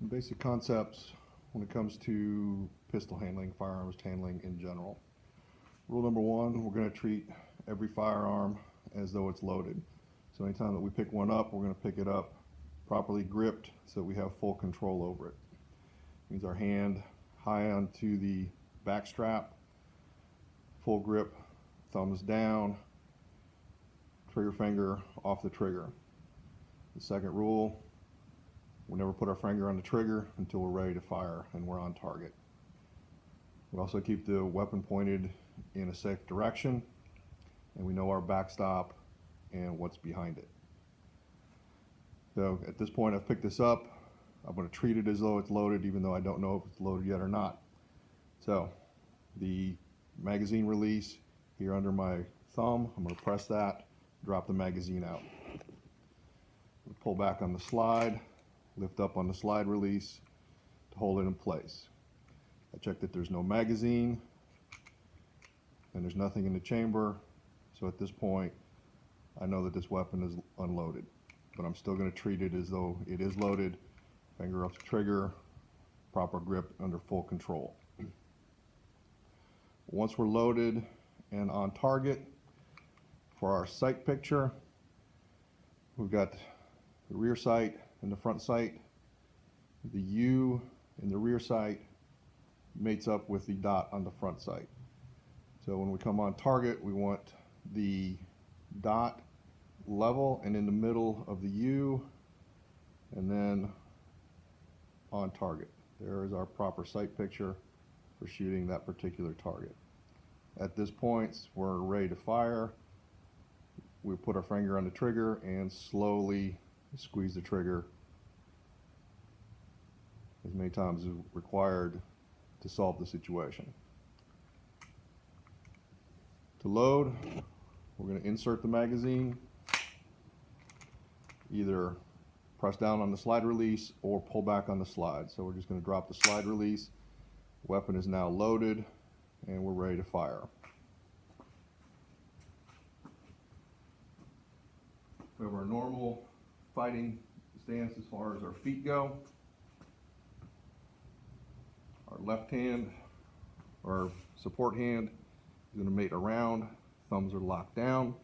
Some basic concepts when it comes to pistol handling, firearms handling in general. Rule number one, we're going to treat every firearm as though it's loaded. So anytime that we pick one up, we're going to pick it up properly gripped so that we have full control over it. Means our hand high onto the back strap, full grip, thumbs down, trigger finger off the trigger. The second rule, we never put our finger on the trigger until we're ready to fire and we're on target. We also keep the weapon pointed in a safe direction, and we know our backstop and what's behind it. So at this point, I've picked this up. I'm going to treat it as though it's loaded, even though I don't know if it's loaded yet or not. So the magazine release here under my thumb, I'm going to press that, drop the magazine out. Pull back on the slide, lift up on the slide release to hold it in place. I check that there's no magazine and there's nothing in the chamber, so at this point I know that this weapon is unloaded, but I'm still going to treat it as though it is loaded. Finger off the trigger, proper grip under full control. Once we're loaded and on target, for our sight picture, we've got the rear sight and the front sight. The U in the rear sight mates up with the dot on the front sight. So when we come on target, we want the dot level and in the middle of the U, and then on target. There is our proper sight picture for shooting that particular target. At this point, we're ready to fire. We put our finger on the trigger and slowly squeeze the trigger as many times as required to solve the situation. To load, we're going to insert the magazine, either press down on the slide release or pull back on the slide. So we're just going to drop the slide release. Weapon is now loaded and we're ready to fire. We have our normal fighting stance as far as our feet go. Our left hand, our support hand, is going to mate around. Thumbs are locked down.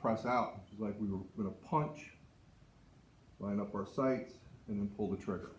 Press out, just like we were going to punch. Line up our sights and then pull the trigger.